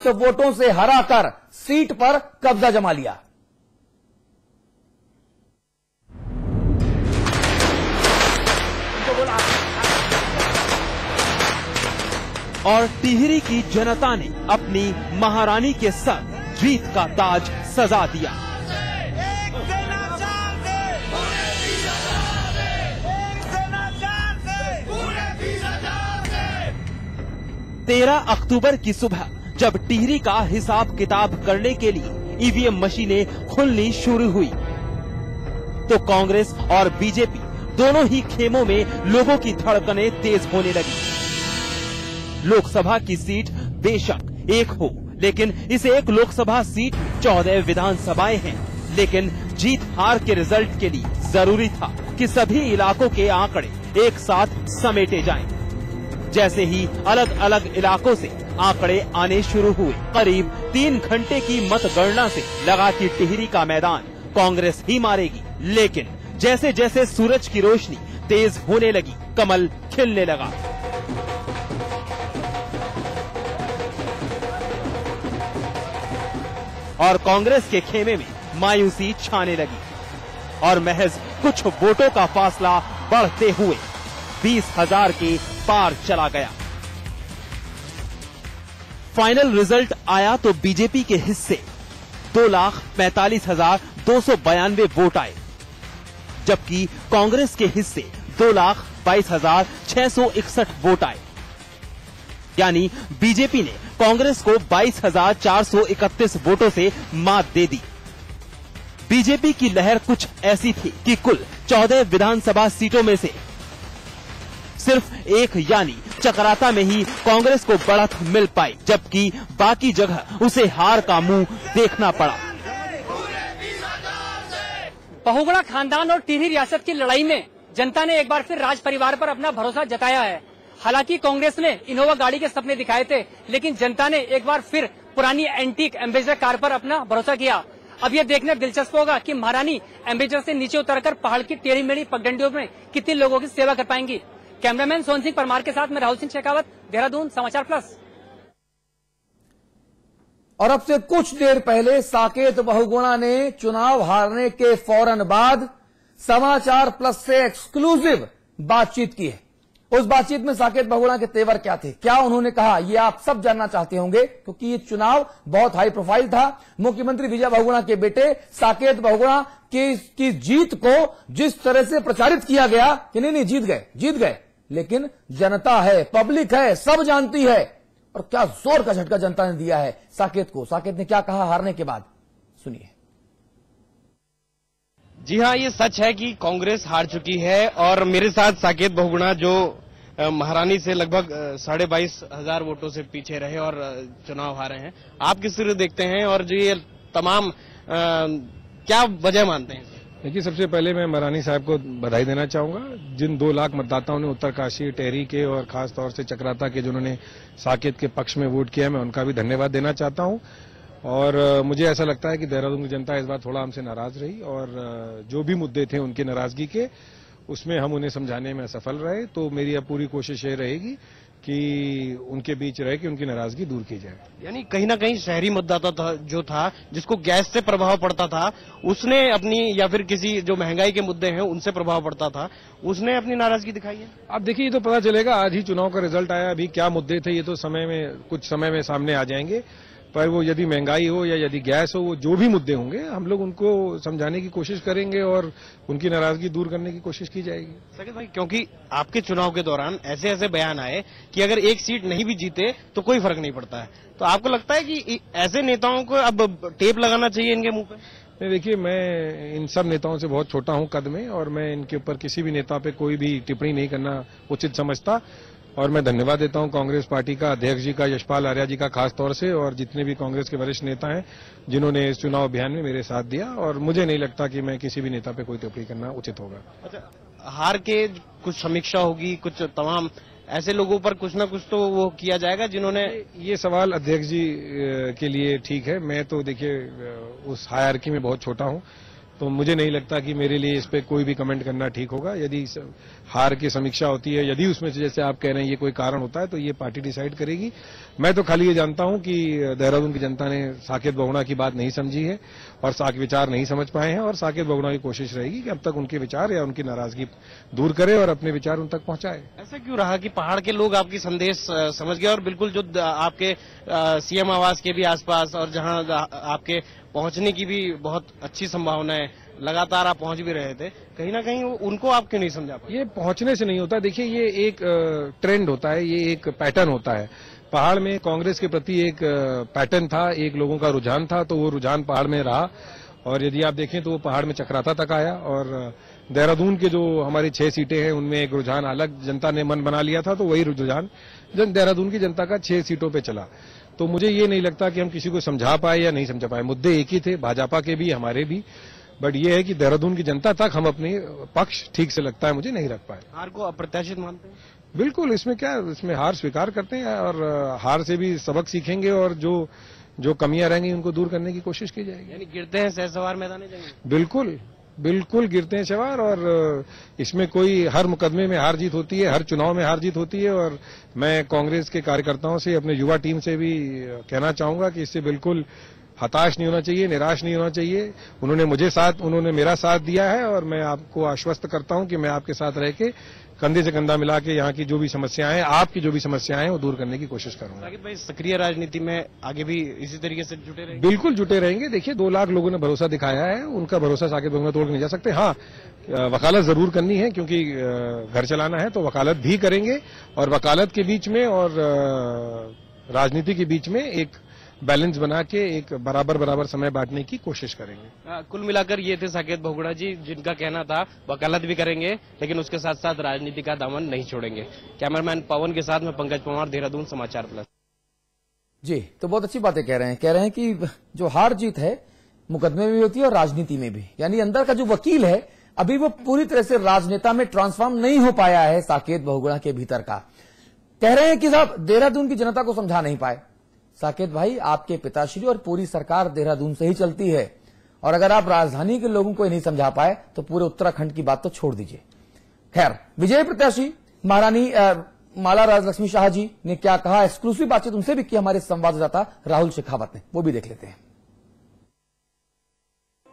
स्पष्ट वोटों से हराकर सीट पर कब्जा जमा लिया। और टिहरी की जनता ने अपनी महारानी के सर जीत का ताज सजा दिया। 13 अक्टूबर की सुबह जब टिहरी का हिसाब किताब करने के लिए ईवीएम मशीनें खुलनी शुरू हुई तो कांग्रेस और बीजेपी दोनों ही खेमों में लोगों की धड़कनें तेज होने लगी। लोकसभा की सीट बेशक एक हो, लेकिन इस एक लोकसभा सीट 14 विधानसभाएं हैं, लेकिन जीत हार के रिजल्ट के लिए जरूरी था कि सभी इलाकों के आंकड़े एक साथ समेटे जाएं। जैसे ही अलग अलग इलाकों से आंकड़े आने शुरू हुए, करीब 3 घंटे की मतगणना से लगा कि टिहरी का मैदान कांग्रेस ही मारेगी, लेकिन जैसे जैसे सूरज की रोशनी तेज होने लगी, कमल खिलने लगा। और कांग्रेस के खेमे में मायूसी छाने लगी और महज कुछ वोटों का फासला बढ़ते हुए 20,000 के पार चला गया। फाइनल रिजल्ट आया तो बीजेपी के हिस्से 2,45,292 वोट आए, जबकि कांग्रेस के हिस्से 2,22,661 वोट आए। यानी बीजेपी ने कांग्रेस को 22,431 वोटों से मात दे दी। बीजेपी की लहर कुछ ऐसी थी कि कुल 14 विधानसभा सीटों में से सिर्फ एक यानी चकराता में ही कांग्रेस को बढ़त मिल पाई, जबकि बाकी जगह उसे हार का मुंह देखना पड़ा। बहुगुणा खानदान और टिहरी रियासत की लड़ाई में जनता ने एक बार फिर राज परिवार पर अपना भरोसा जताया है। हालांकि कांग्रेस ने इनोवा गाड़ी के सपने दिखाए थे, लेकिन जनता ने एक बार फिर पुरानी एंटीक एम्बेसडर कार पर अपना भरोसा किया। अब यह देखना दिलचस्प होगा कि महारानी एम्बेसडर से नीचे उतरकर पहाड़ की टेढ़ी मेढ़ी पगडंडियों में कितने लोगों की सेवा कर पाएंगी। कैमरामैन सोहन सिंह परमार के साथ मैं राहुल सिंह शेखावत, देहरादून, समाचार प्लस। और अब से कुछ देर पहले साकेत बहुगुणा ने चुनाव हारने के फौरन बाद समाचार प्लस से एक्सक्लूसिव बातचीत की है। उस बातचीत में साकेत बहुगुणा के तेवर क्या थे, क्या उन्होंने कहा, ये आप सब जानना चाहते होंगे, क्योंकि ये चुनाव बहुत हाई प्रोफाइल था। मुख्यमंत्री विजय बहुगुणा के बेटे साकेत बहुगुणा की जीत को जिस तरह से प्रचारित किया गया कि नहीं जीत गए, लेकिन जनता है, पब्लिक है, सब जानती है। और क्या जोर का झटका जनता ने दिया है साकेत को। साकेत ने क्या कहा हारने के बाद, सुनिए। जी हाँ, ये सच है कि कांग्रेस हार चुकी है और मेरे साथ साकेत बहुगुणा जो महारानी से लगभग 22,500 वोटों से पीछे रहे और चुनाव हारे हैं। आप किस तरह देखते हैं और जो ये तमाम क्या वजह मानते हैं? देखिए, सबसे पहले मैं महारानी साहब को बधाई देना चाहूंगा। जिन 2 लाख मतदाताओं ने उत्तरकाशी, टेहरी के और खास तौर से चकराता के जिन्होंने साकेत के पक्ष में वोट किया, मैं उनका भी धन्यवाद देना चाहता हूं। और मुझे ऐसा लगता है कि देहरादून की जनता इस बार थोड़ा हमसे नाराज रही और जो भी मुद्दे थे उनकी नाराजगी के, उसमें हम उन्हें समझाने में असफल रहे। तो मेरी अब पूरी कोशिश ये रहेगी कि उनके बीच रह के उनकी नाराजगी दूर की जाए। यानी कहीं ना कहीं शहरी मतदाता जो था, जिसको गैस से प्रभाव पड़ता था, उसने अपनी, या फिर किसी जो महंगाई के मुद्दे हैं उनसे प्रभाव पड़ता था, उसने अपनी नाराजगी दिखाई है। अब देखिए, ये तो पता चलेगा, आज ही चुनाव का रिजल्ट आया, अभी क्या मुद्दे थे ये तो कुछ समय में सामने आ जाएंगे। पर वो यदि महंगाई हो या यदि गैस हो, वो जो भी मुद्दे होंगे हम लोग उनको समझाने की कोशिश करेंगे और उनकी नाराजगी दूर करने की कोशिश की जाएगी। साकेत भाई, क्योंकि आपके चुनाव के दौरान ऐसे ऐसे बयान आए कि अगर एक सीट नहीं भी जीते तो कोई फर्क नहीं पड़ता है, तो आपको लगता है कि ऐसे नेताओं को अब टेप लगाना चाहिए इनके मुंह पे? देखिए, मैं इन सब नेताओं से बहुत छोटा हूं कद में और मैं इनके ऊपर किसी भी नेता पे कोई भी टिप्पणी नहीं करना उचित समझता। और मैं धन्यवाद देता हूं कांग्रेस पार्टी का अध्यक्ष जी का, यशपाल आर्या जी का खास तौर से, और जितने भी कांग्रेस के वरिष्ठ नेता हैं जिन्होंने इस चुनाव अभियान में मेरे साथ दिया। और मुझे नहीं लगता कि मैं किसी भी नेता पे कोई टिप्पणी करना उचित होगा। अच्छा, हार के कुछ समीक्षा होगी, कुछ तमाम ऐसे लोगों पर कुछ ना कुछ तो वो किया जाएगा जिन्होंने, ये सवाल अध्यक्ष जी के लिए ठीक है। मैं तो देखिए उस हायरार्की में बहुत छोटा हूं। तो मुझे नहीं लगता कि मेरे लिए इस पे कोई भी कमेंट करना ठीक होगा। यदि हार की समीक्षा होती है, यदि उसमें से जैसे आप कह रहे हैं ये कोई कारण होता है, तो ये पार्टी डिसाइड करेगी। मैं तो खाली ये जानता हूं कि देहरादून की जनता ने साकेत बहुगुणा की बात नहीं समझी है और विचार नहीं समझ पाए हैं, और साकेत बहुगुणा की कोशिश रहेगी कि अब तक उनके विचार या उनकी नाराजगी दूर करे और अपने विचार उन तक पहुंचाए। ऐसा क्यों रहा कि पहाड़ के लोग आपकी संदेश समझ गए और बिल्कुल जो आपके सीएम आवास के भी आसपास और जहां आपके पहुंचने की भी बहुत अच्छी संभावना है, लगातार आप पहुंच भी रहे थे, कहीं ना कहीं उनको आप क्यों नहीं समझा पाए? ये पहुंचने से नहीं होता। देखिए, ये एक ट्रेंड होता है, ये एक पैटर्न होता है। पहाड़ में कांग्रेस के प्रति एक पैटर्न था, एक लोगों का रुझान था, तो वो रुझान पहाड़ में रहा, और यदि आप देखें तो वो पहाड़ में चक्राता तक आया। और देहरादून के जो हमारी 6 सीटें हैं उनमें एक रुझान अलग जनता ने मन बना लिया था, तो वही रुझान देहरादून की जनता का 6 सीटों पे चला। तो मुझे ये नहीं लगता कि हम किसी को समझा पाए या नहीं समझा पाए। मुद्दे एक ही थे, भाजपा के भी हमारे भी, बट ये है कि देहरादून की जनता तक हम अपने पक्ष ठीक से लगता है मुझे नहीं रख पाए। हार को अप्रत्याशित मानते हैं? बिल्कुल, इसमें क्या, इसमें हार स्वीकार करते हैं और हार से भी सबक सीखेंगे और जो कमियां रहेंगी उनको दूर करने की कोशिश की जाएगी। यानी गिरते हैं सहसवार मैदान जाएंगे? बिल्कुल बिल्कुल गिरते हैं सवार, और इसमें कोई, हर मुकदमे में हार जीत होती है, हर चुनाव में हार जीत होती है। और मैं कांग्रेस के कार्यकर्ताओं से, अपने युवा टीम से भी कहना चाहूंगा कि इससे बिल्कुल हताश नहीं होना चाहिए, निराश नहीं होना चाहिए। उन्होंने मेरा साथ दिया है और मैं आपको आश्वस्त करता हूं कि मैं आपके साथ रह के कंधे से कंधा मिला के यहाँ की जो भी समस्याएं हैं, आपकी जो भी समस्याएं हैं, वो दूर करने की कोशिश करूंगा। साकिब भाई, सक्रिय राजनीति में आगे भी इसी तरीके से जुटे रहेंगे? बिल्कुल जुटे रहेंगे। देखिए, 2 लाख लोगों ने भरोसा दिखाया है, उनका भरोसा साकेत बहुगुणा तोड़ के नहीं जा सकते। हाँ, वकालत जरूर करनी है, क्योंकि घर चलाना है, तो वकालत भी करेंगे, और वकालत के बीच में और राजनीति के बीच में एक बैलेंस बना के एक बराबर समय बांटने की कोशिश करेंगे। कुल मिलाकर ये थे साकेत बहुगुणा जी, जिनका कहना था वकालत भी करेंगे लेकिन उसके साथ साथ राजनीति का दामन नहीं छोड़ेंगे। कैमरामैन पवन के साथ में पंकज पवार, देहरादून समाचार प्लस। जी, तो बहुत अच्छी बातें कह रहे हैं कि जो हार जीत है मुकदमे में भी होती है और राजनीति में भी, यानी अंदर का जो वकील है अभी वो पूरी तरह से राजनेता में ट्रांसफॉर्म नहीं हो पाया है साकेत बहुगुणा के भीतर का। कह रहे हैं कि साहब देहरादून की जनता को समझा नहीं पाए। साकेत भाई, आपके पिताश्री और पूरी सरकार देहरादून से ही चलती है, और अगर आप राजधानी के लोगों को नहीं समझा पाए तो पूरे उत्तराखंड की बात तो छोड़ दीजिए। खैर, विजय प्रत्याशी महारानी माला राजलक्ष्मी शाह जी ने क्या कहा, एक्सक्लूसिव बातचीत उनसे भी की हमारे संवाददाता राहुल शेखावत ने, वो भी देख लेते हैं।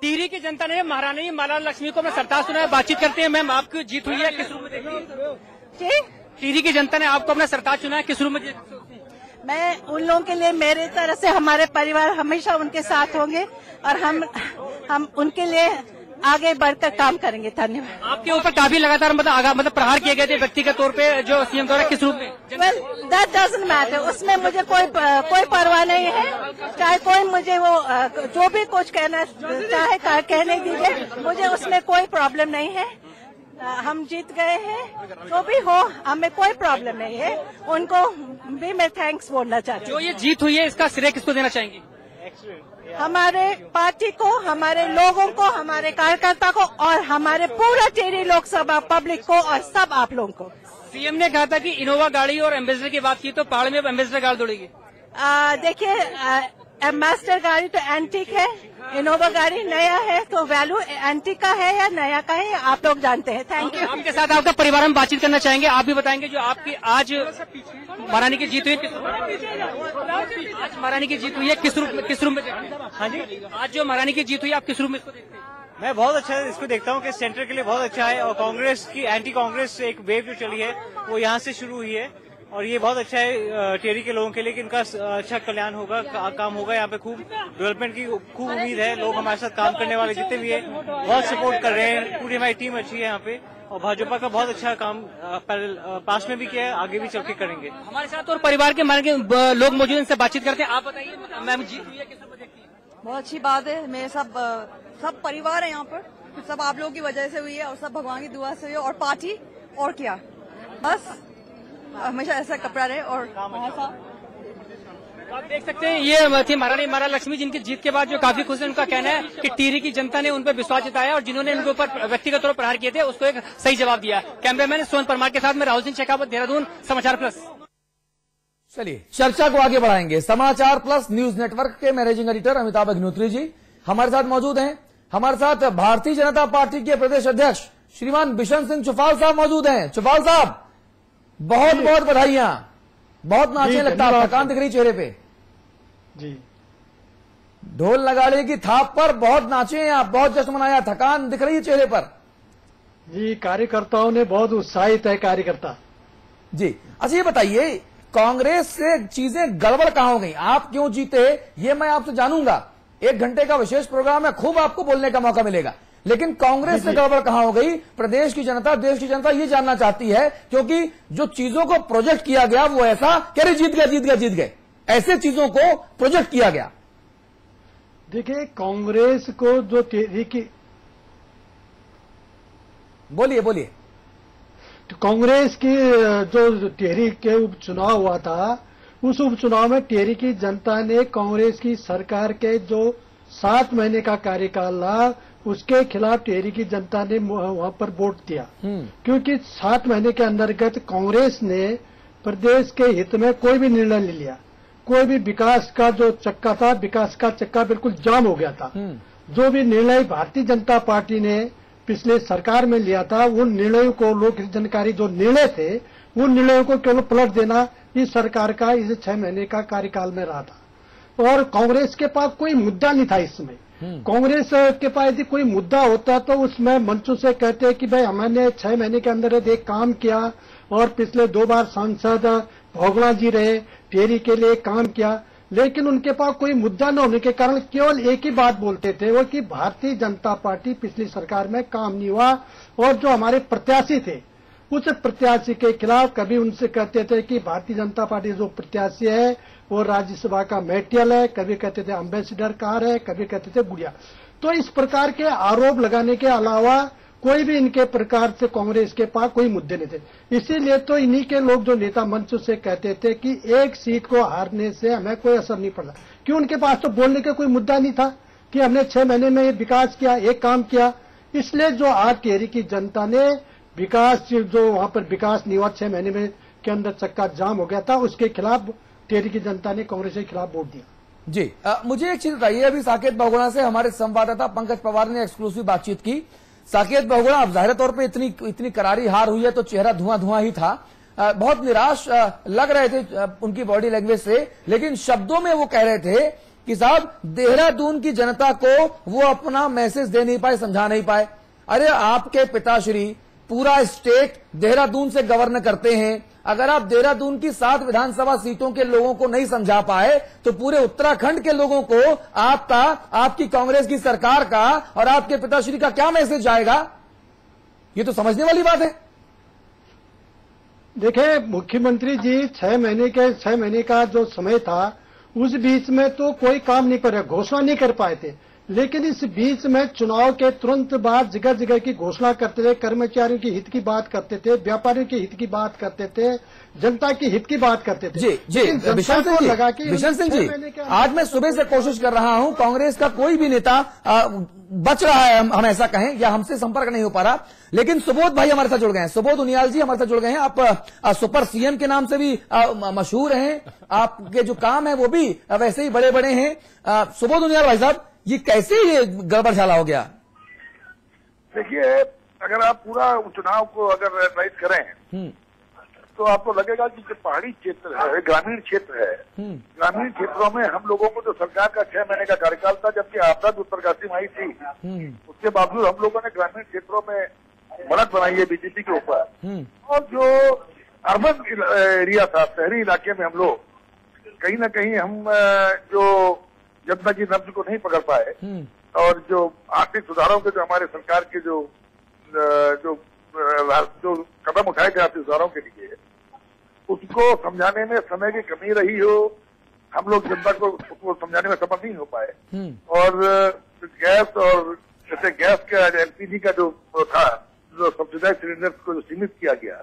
टिहरी की जनता ने महारानी माला लक्ष्मी को अपना सरताज सुनाया। बातचीत करते हैं। मैम, आपकी जीत हुई है, किस रूप में देखती हैं? टिहरी की जनता ने आपको अपना सरताज चुनाया, किस रूप में जीत? मैं उन लोगों के लिए, मेरे तरफ से हमारे परिवार हमेशा उनके साथ होंगे और हम उनके लिए आगे बढ़कर काम करेंगे। धन्यवाद। आपके ऊपर काफी लगातार मतलब प्रहार किए गए थे व्यक्तिगत तौर पे, जो सीएम द्वारा, किस रूप में? वेल, दैट डजंट मैटर, उसमें मुझे कोई परवाह नहीं है। चाहे कोई मुझे वो जो भी कुछ कहना चाहे कहने दीजिए, मुझे उसमें कोई प्रॉब्लम नहीं है। हम जीत गए हैं, जो भी हो हमें कोई प्रॉब्लम नहीं है। उनको भी मैं थैंक्स बोलना चाहती हूँ। जो ये जीत हुई है इसका श्रेय किसको देना चाहेंगी? हमारे पार्टी को, हमारे लोगों को, हमारे कार्यकर्ता को और हमारे पूरा टिहरी लोकसभा पब्लिक को और सब आप लोगों को। सीएम ने कहा था कि इनोवा गाड़ी और एम्बेसडर की बात की, तो पहाड़ में अब एम्बेसडर गाड़ी दौड़ेगी। देखिए, एम्बेसडर गाड़ी तो एंटीक है, इनोवा गाड़ी नया है, तो वैल्यू एंटीक का है या नया का है आप लोग जानते हैं। Thank you. आपके साथ आपका परिवार हम बातचीत करना चाहेंगे, आप भी बताएंगे जो आपकी आज महारानी की जीत हुई, आज महारानी की जीत हुई है, किस रूप में? हाँ जी, आज जो महारानी की जीत हुई आप किस रूप में इसको देखते हैं? मैं बहुत अच्छा इसको देखता हूँ कि सेंटर के लिए बहुत अच्छा है, और कांग्रेस की एंटी कांग्रेस एक वेव जो चली है वो यहाँ से शुरू हुई है, और ये बहुत अच्छा है टिहरी के लोगों के लिए कि इनका अच्छा कल्याण होगा, काम होगा। यहाँ पे खूब डेवलपमेंट की खूब उम्मीद है। लोग हमारे साथ काम करने वाले जितने भी है बहुत सपोर्ट कर रहे हैं। पूरी हमारी टीम अच्छी है यहाँ पे, और भाजपा का बहुत अच्छा काम पास में भी किया है, आगे भी चल के करेंगे। हमारे साथ और परिवार के लोग मौजूद, इनसे बातचीत करते हैं। आप बताइए मैम, जीत हुई है, किस रूप में देखती हैं? बहुत अच्छी बात है। मेरे सब परिवार है यहाँ पर, सब आप लोगों की वजह से हुई है और सब भगवान की दुआ से हुई है, और पार्टी और क्या, बस हमेशा ऐसा कपड़ा रहे और आप देख सकते हैं ये थी महारानी माला लक्ष्मी, जिनकी जीत के बाद जो काफी खुश है। उनका कहना है कि टिहरी की जनता ने उन पर विश्वास जताया और जिन्होंने इनके ऊपर व्यक्तिगत तौर पर प्रहार किए थे उसको एक सही जवाब दिया। कैमरामैन सोन परमार के साथ में राहुल सिंह शेखावत, देहरादून समाचार प्लस। चलिए चर्चा को आगे बढ़ाएंगे। समाचार प्लस न्यूज नेटवर्क के मैनेजिंग एडिटर अमिताभ अग्निहोत्री जी हमारे साथ मौजूद हैं। हमारे साथ भारतीय जनता पार्टी के प्रदेश अध्यक्ष श्रीमान बिशन सिंह चुफाल साहब मौजूद हैं। चुफाल साहब, बहुत बहुत बधाइयां, बहुत नाचे लगता है, थकान दिख रही चेहरे पे जी। ढोल नगाड़े की थाप पर बहुत नाचे हैं आप, बहुत जश्न मनाया, थकान दिख रही है चेहरे पर जी। कार्यकर्ताओं ने बहुत उत्साहित है कार्यकर्ता जी। अच्छा ये बताइए, कांग्रेस से चीजें गड़बड़ कहां हो गई, आप क्यों जीते, ये मैं आपसे जानूंगा। 1 घंटे का विशेष प्रोग्राम है, खूब आपको बोलने का मौका मिलेगा, लेकिन कांग्रेस से गड़बड़ कहां हो गई, प्रदेश की जनता, देश की जनता ये जानना चाहती है, क्योंकि जो चीजों को प्रोजेक्ट किया गया वो ऐसा कह रहे जीत गए जीत गए जीत गए, ऐसे चीजों को प्रोजेक्ट किया गया। देखिए, कांग्रेस को जो तहरीकी, बोलिए बोलिए। तो कांग्रेस की जो तहरीक के उपचुनाव हुआ था, उस उपचुनाव में टिहरी की जनता ने कांग्रेस की सरकार के जो 7 महीने का कार्यकाल रहा, उसके खिलाफ टिहरी की जनता ने वहां पर वोट दिया, क्योंकि 7 महीने के अंतर्गत कांग्रेस ने प्रदेश के हित में कोई भी निर्णय नहीं लिया। कोई भी विकास का जो चक्का था, विकास का चक्का बिल्कुल जाम हो गया था। जो भी निर्णय भारतीय जनता पार्टी ने पिछले सरकार में लिया था, उन निर्णयों को, लोक जनकारी जो निर्णय थे, उन निर्णयों को केवल पलट देना इस सरकार का इस 6 महीने का कार्यकाल में रहा था। और कांग्रेस के पास कोई मुद्दा नहीं था इसमें। कांग्रेस के पास यदि कोई मुद्दा होता तो उसमें मंचों से कहते कि भाई हमने 6 महीने के अंदर एक काम किया, और पिछले 2 बार सांसद भोगड़ा जी रहे, टिहरी के लिए काम किया, लेकिन उनके पास कोई मुद्दा न होने के कारण केवल एक ही बात बोलते थे, वो कि भारतीय जनता पार्टी पिछली सरकार में काम नहीं हुआ, और जो हमारे प्रत्याशी थे उस प्रत्याशी के खिलाफ कभी उनसे कहते थे कि भारतीय जनता पार्टी जो प्रत्याशी है वो राज्यसभा का मेटेरियल है, कभी कहते थे एम्बेसडर कार है, कभी कहते थे गुड़िया। तो इस प्रकार के आरोप लगाने के अलावा कोई भी इनके प्रकार से कांग्रेस के पास कोई मुद्दे नहीं थे। इसीलिए तो इन्हीं के लोग जो नेता मंच से कहते थे कि एक सीट को हारने से हमें कोई असर नहीं पड़ता, क्यों उनके पास तो बोलने का कोई मुद्दा नहीं था कि हमने 6 महीने में विकास किया, एक काम किया। इसलिए जो आज टिहरी की जनता ने विकास, जो वहां पर विकास नहीं हुआ, 6 महीने में के अंदर चक्का जाम हो गया था, उसके खिलाफ टिहरी की जनता ने कांग्रेस के खिलाफ वोट दिया जी। मुझे एक चीज बताइए, अभी साकेत बहुगुणा से हमारे संवाददाता पंकज पवार ने एक्सक्लूसिव बातचीत की। साकेत बहुगुणा, अब जाहिर तौर पे इतनी करारी हार हुई है तो चेहरा धुआं धुआं ही था, बहुत निराश लग रहे थे उनकी बॉडी लैंग्वेज से, लेकिन शब्दों में वो कह रहे थे कि साहब देहरादून की जनता को वो अपना मैसेज दे नहीं पाए, समझा नहीं पाए। अरे आपके पिताश्री पूरा स्टेट देहरादून से गवर्न करते हैं, अगर आप देहरादून की 7 विधानसभा सीटों के लोगों को नहीं समझा पाए तो पूरे उत्तराखंड के लोगों को आपकी कांग्रेस की सरकार का और आपके पिताश्री का क्या मैसेज जाएगा? ये तो समझने वाली बात है। देखिए, मुख्यमंत्री जी 6 महीने का जो समय था, उस बीच में तो कोई काम नहीं कर रहे, घोषणा नहीं कर पाए थे, लेकिन इस बीच में चुनाव के तुरंत बाद जगह जगह की घोषणा करते थे, कर्मचारियों के हित की बात करते थे, व्यापारियों के हित की बात करते थे, जनता के हित की बात करते थे। जी बिशन सिंह जी, आज मैं सुबह से कोशिश कर रहा हूं, कांग्रेस का कोई भी नेता बच रहा है, हम ऐसा कहें, या हमसे संपर्क नहीं हो पा रहा, लेकिन सुबोध भाई हमारे साथ जुड़ गए हैं, सुबोध उनियाल जी हमारे साथ जुड़ गए हैं। आप सुपर सीएम के नाम से भी मशहूर हैं, आपके जो काम है वो भी वैसे ही बड़े बड़े हैं। सुबोध उनियाल भाई साहब, ये कैसे ये गड़बड़ झाला हो गया? देखिए, अगर आप पूरा चुनाव को अगर एनालाइज करें तो आपको लगेगा कि जो पहाड़ी क्षेत्र है, ग्रामीण क्षेत्र है, ग्रामीण क्षेत्रों में हम लोगों को जो सरकार का 6 महीने का कार्यकाल था, जबकि आपदा उत्तरकाशी आई थी, उसके बावजूद हम लोगों ने ग्रामीण क्षेत्रों में बढ़त बनाई है बीजेपी के ऊपर। और जो अर्बन एरिया था, शहरी इलाके में हम लोग कहीं ना कहीं हम जो जनता की नब्ज को नहीं पकड़ पाए, और जो आर्थिक सुधारों के जो हमारे सरकार के जो कदम उठाए गए आर्थिक सुधारों के लिए, उसको समझाने में समय की कमी रही हो, हम लोग जनता को उसको समझाने में सफल नहीं हो पाए। और गैस, और जैसे गैस का एलपीजी का जो था, जो सब्सिडाइज सिलेंडर को जो सीमित किया गया,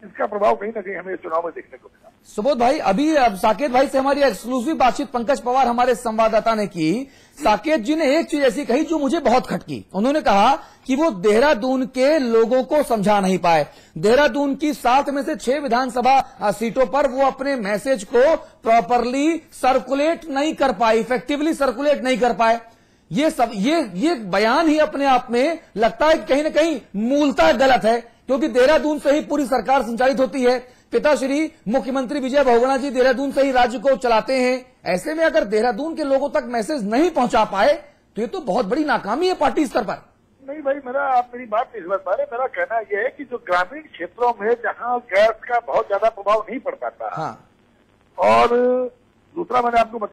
इसका प्रभाव कहीं ना कहीं हमें चुनाव में देखने को मिला। सुबोध भाई, अभी साकेत भाई से हमारी एक्सक्लूसिव बातचीत पंकज पवार हमारे संवाददाता ने की। साकेत जी ने एक चीज ऐसी कही जो मुझे बहुत खटकी। उन्होंने कहा कि वो देहरादून के लोगों को समझा नहीं पाए, देहरादून की 7 में से 6 विधानसभा सीटों पर वो अपने मैसेज को प्रॉपरली सर्कुलेट नहीं कर पाए, इफेक्टिवली सर्कुलेट नहीं कर पाए। ये बयान ही अपने आप में लगता है कहीं ना कहीं मूलतः गलत है, क्योंकि देहरादून से ही पूरी सरकार संचालित होती है। पिताश्री मुख्यमंत्री विजय बहुगुणा जी देहरादून से ही राज्य को चलाते हैं। ऐसे में अगर देहरादून के लोगों तक मैसेज नहीं पहुंचा पाए तो ये तो बहुत बड़ी नाकामी है पार्टी स्तर पर। नहीं भाई, आप मेरी बात नहीं समझ पा रहे। मेरा कहना यह है कि जो ग्रामीण क्षेत्रों में जहां गैस का बहुत ज्यादा प्रभाव नहीं पड़ पाता, हाँ, और दूसरा मैंने आपको